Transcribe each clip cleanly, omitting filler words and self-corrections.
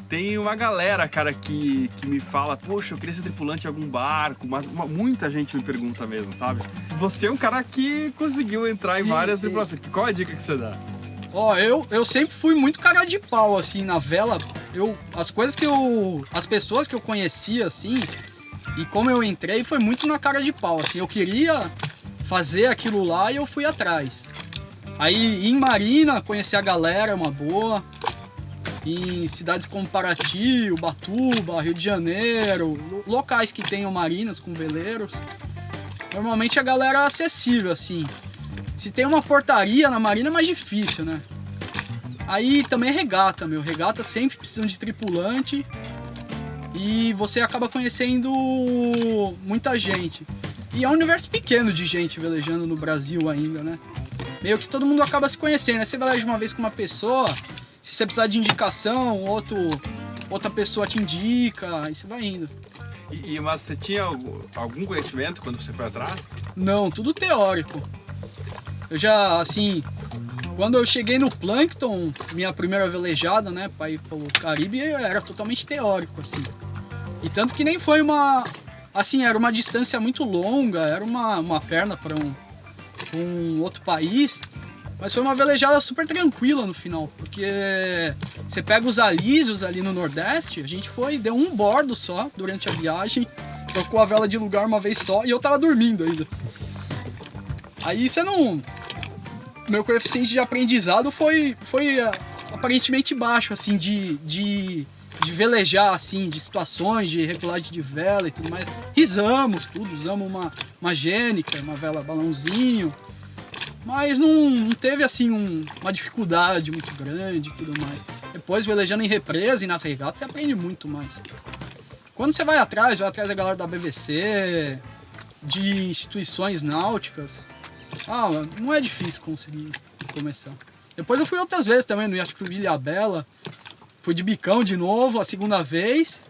Tem uma galera, cara, que me fala, poxa, eu queria ser tripulante de algum barco, mas muita gente me pergunta mesmo, sabe? Você é um cara que conseguiu entrar em várias tripulações. Qual é a dica que você dá? Ó, eu sempre fui muito cara de pau, assim, na vela. As pessoas que eu conhecia, assim, e como eu entrei, foi muito na cara de pau, assim. Eu queria fazer aquilo lá e eu fui atrás. Aí, em Marina, conhecer a galera é uma boa. Em cidades como Paraty, Ubatuba, Rio de Janeiro, locais que tenham marinas com veleiros. Normalmente a galera é acessível, assim. Se tem uma portaria na marina é mais difícil, né? Aí também é regata, meu. Regata sempre precisam de tripulante. E você acaba conhecendo muita gente. E é um universo pequeno de gente velejando no Brasil ainda, né? Meio que todo mundo acaba se conhecendo, né? Você veleja uma vez com uma pessoa... Se você precisar de indicação, outra pessoa te indica, aí você vai indo. Mas você tinha algum conhecimento quando você foi atrás? Não, tudo teórico. Eu já, assim, quando eu cheguei no Plankton, minha primeira velejada, né, pra ir pro Caribe, era totalmente teórico, assim. E tanto que nem foi era uma distância muito longa, era uma perna para um outro país. Mas foi uma velejada super tranquila no final, porque você pega os alísios ali no Nordeste, a gente deu um bordo só durante a viagem, trocou a vela de lugar uma vez só e eu tava dormindo ainda. Aí meu coeficiente de aprendizado foi aparentemente baixo, assim, de velejar, assim, de situações, de regulagem de vela e tudo mais. Risamos tudo, usamos uma gênica, uma vela balãozinho. Mas não teve, assim, uma dificuldade muito grande e tudo mais. Depois, velejando em represa e nas regatas, você aprende muito mais. Quando você vai atrás da galera da BVC, de instituições náuticas, não é difícil conseguir começar. Depois eu fui outras vezes também no Yacht Club Ilhabela. Fui de bicão de novo, a segunda vez.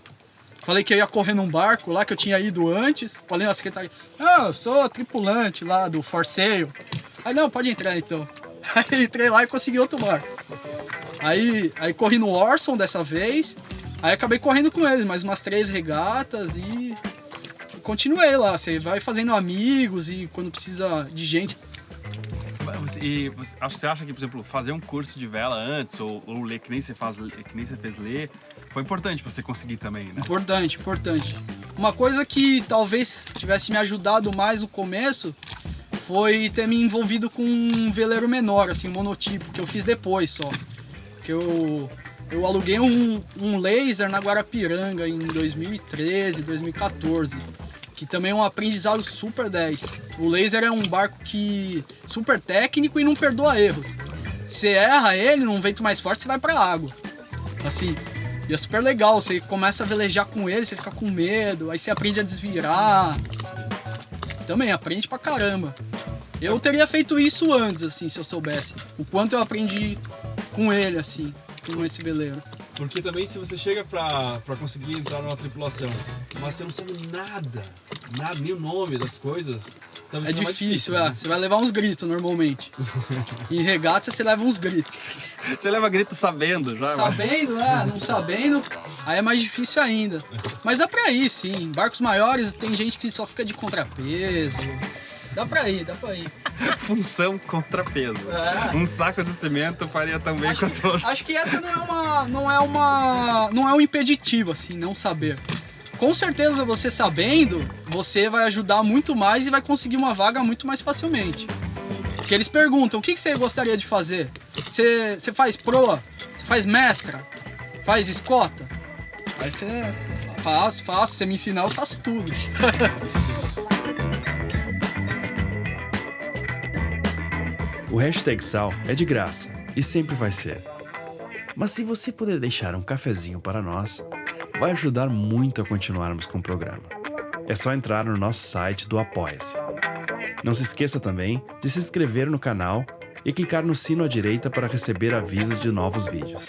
Falei que eu ia correr num barco lá que eu tinha ido antes. Falei na secretaria, eu sou tripulante lá do For Sale. Aí, não, pode entrar então. Aí entrei lá e consegui outro barco. Aí corri no Orson dessa vez. Aí acabei correndo com eles, mais umas 3 regatas e continuei lá. Você vai fazendo amigos e quando precisa de gente. E você acha que, por exemplo, fazer um curso de vela antes ou ler que nem você fez ler, foi importante pra você conseguir também, né? Importante. Uma coisa que talvez tivesse me ajudado mais no começo foi ter me envolvido com um veleiro menor, assim, um monotipo, que eu fiz depois só. Que eu aluguei um laser na Guarapiranga em 2013, 2014, que também é um aprendizado super 10. O laser é um barco super técnico e não perdoa erros. Você erra ele, num vento mais forte, você vai pra água. Assim, e é super legal, você começa a velejar com ele, você fica com medo, aí você aprende a desvirar. Também aprende pra caramba. Eu teria feito isso antes, assim, se eu soubesse. O quanto eu aprendi com ele, assim, com esse veleiro. Porque também se você chega pra conseguir entrar numa tripulação, mas você não sabe nada, nem o nome das coisas, é difícil, né? Você vai levar uns gritos normalmente. Em regata você leva uns gritos. Você leva grito sabendo já? Sabendo, não sabendo, aí é mais difícil ainda. Mas dá pra ir, sim. Em barcos maiores tem gente que só fica de contrapeso. Dá pra ir. Função contrapeso. Um saco de cimento faria tão bem quanto você. Acho que essa não é um impeditivo, assim, não saber. Com certeza você sabendo, você vai ajudar muito mais e vai conseguir uma vaga muito mais facilmente. Porque eles perguntam, o que você gostaria de fazer? Você faz proa? Você faz mestra? Faz escota? Aí você faço, se você me ensinar eu faço tudo. O Hashtag Sal é de graça e sempre vai ser. Mas se você puder deixar um cafezinho para nós, vai ajudar muito a continuarmos com o programa. É só entrar no nosso site do Apoia-se. Não se esqueça também de se inscrever no canal e clicar no sino à direita para receber avisos de novos vídeos.